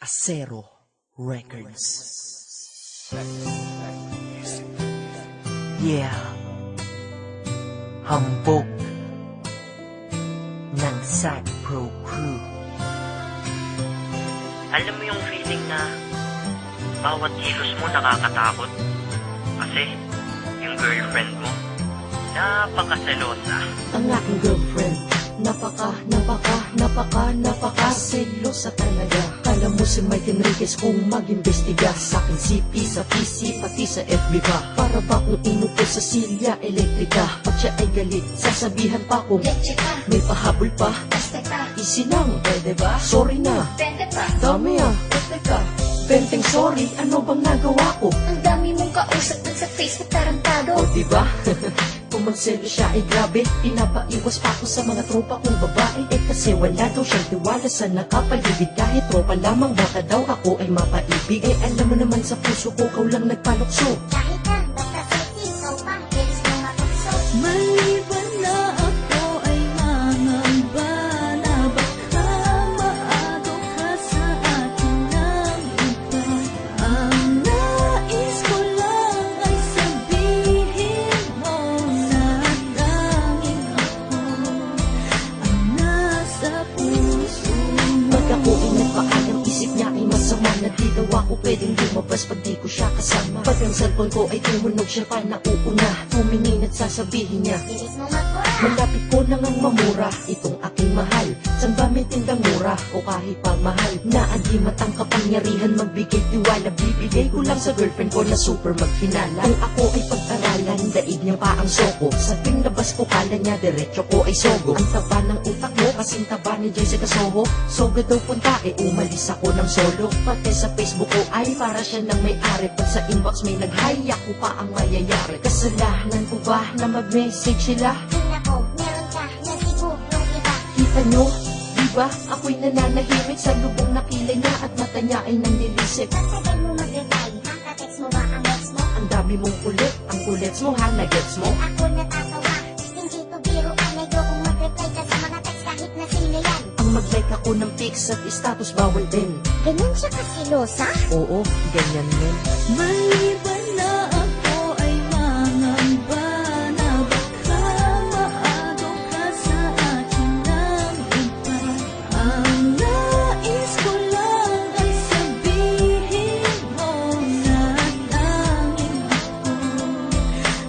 Acero Records. Yeah. Hambog ng Sad Pro Crew. Alam mo yung feeling na bawat kilos mo nakakatakot kasi yung girlfriend mo napakaselosa. Ang aking girlfriend napaka-selosa talaga. Kala mo si Mike Enriquez kung mag-imbestiga sa akin CP, sa PC, pati sa FB pa. Para ba kung inupo sa silya elektrika? Pag siya ay galit, sasabihan pa kung may pahabol pa. Easy lang, pwede ba? Sorry na, dami teka, benteng sorry, ano bang nagawa ko? Ang dami mong kausap dun sa Facebook, tarantado. O diba? Kung magselo siya ay grabe, pinapaiwas pa ako sa mga tropa kong babae. Eh kasi wala daw siyang tiwala sa nakapaligid. Kahit tropa lamang baka daw ako ay mapaibig. Eh alam mo naman sa puso ko, ikaw lang nagpalukso. Kahit na, basta sexy, so pang, bilis mo matukso. Maliban na ako ay mangamba na baka maagaw ka sa akin ng iba. Ang nais ko lang ay sabihin mo na tanging ako ang nasa puso mo. Pag ako ay nagpaalam, isip niya ay masama na di daw ako pwedeng lumabas pag di ko siya kasama. Pag ang cellphone ko ay tumunog, siya pa nauuna. Tumingin at sasabihin niya, Bilis mo magmura. malapit ko nang ang mamura itong aking mahal. San ba may tindang mura o kahit pa mahal? Na adi matang kapangyarihan magbigay tiwala. Bibigay ko lang sa girlfriend ko na super magfinala. Kung ako ay pag-aralan, daig niya pa ang soko. Sa tuwing labas ko kala niya diretso ko ay sogo. Ang taba ng utak mo kasing taba ni Jessica Soho. Soga daw punta eh umalis ako ng solo. Pati sa Facebook ko ay para siya ng may-ari. Pag sa inbox may nag-hi, ako pa ang mayayari. Kasalanan ko ba na mag-message sila? Nako, meron ka na sigurong iba. Kita nyo, diba? Ako'y nananahimik sa lubong na kilay niya at mata niya ay nanlilisip. Ang tagal mo mag-reply, nakatext mo ba ang ex mo? Ang dami mong kulit, ang kulets mo ha, nagets mo? Ako natatawa, hindi ko biro ka. Medyo kung mag-reply ka sa mga text kahit na sino yan. Ang mag-like ako ng pics at status bawal din. Ganyan siya kasilosa? Oo, ganyan din. Maliban na ako ay mangamba na baka maagaw ka sa akin ng iba. Ang nais ko lang ay sabihin mo na tanging ako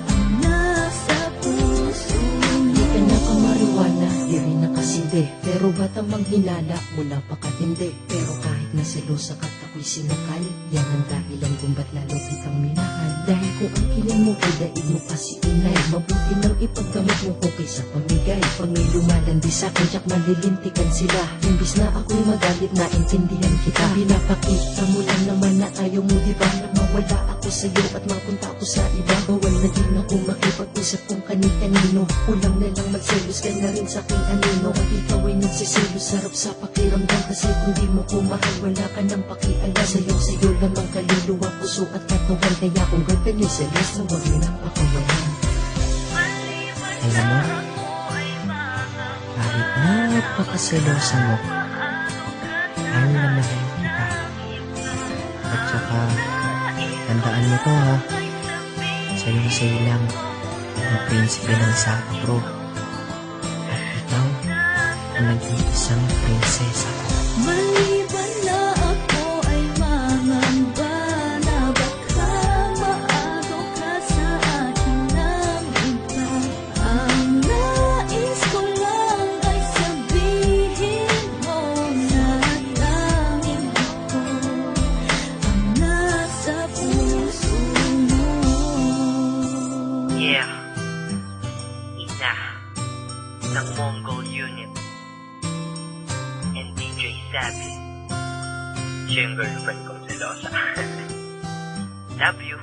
ang nasa puso mo. Di ka na kamariwana, di rin nakasindi. Pero batang manghinala mo napakatindi. Pero kahit na selosa ka't ako'y sinakal, yan ang dahilan kung ba't lalo kitang minahal. Dahil kung ang kiling mo ay daig mo pa si inay, mabuti nang ipagdamot mo ko kaysa pamigay. Pag may lumalandi sa'kin, tsak malilintikan sila. Imbis na ako'y magalit, naintindihan kita. Pinapakita mo lang naman na ayaw mo, diba? Na mawala ako sa'yo at mapunta ako sa iba. Bawal na din ako makipag-usap kung kani-kanino. Kulang na lang magselos ka na rin sa'king anino. Pag ikaw ay nagsiselos, sarap sa pakiramdam. Kasi kung di mo ko mahal, wala ka nang pakialam. Sa'yo lamang kaluluwa, puso at katawan. Kaya kung ganda niyo selos, na wag mo nang pakawalan. Alam mo, kahit napakaselosa mo, mahal na mahal kita. At saka, tandaan mo to ha, sa'yo lang ang prinsipe ng Sad Pro. At ikaw, ang nag-iisang prinsesa ko. Maliban na ako ay mangamba na baka maagaw ka sa akin ng iba. Ang nais ko lang ay sabihin mo na tanging ako ang nasa puso mo. Yeah. Ina ng Mongol Unit and DJ Savvy. Siya yung girlfriend kong selosa. Love you.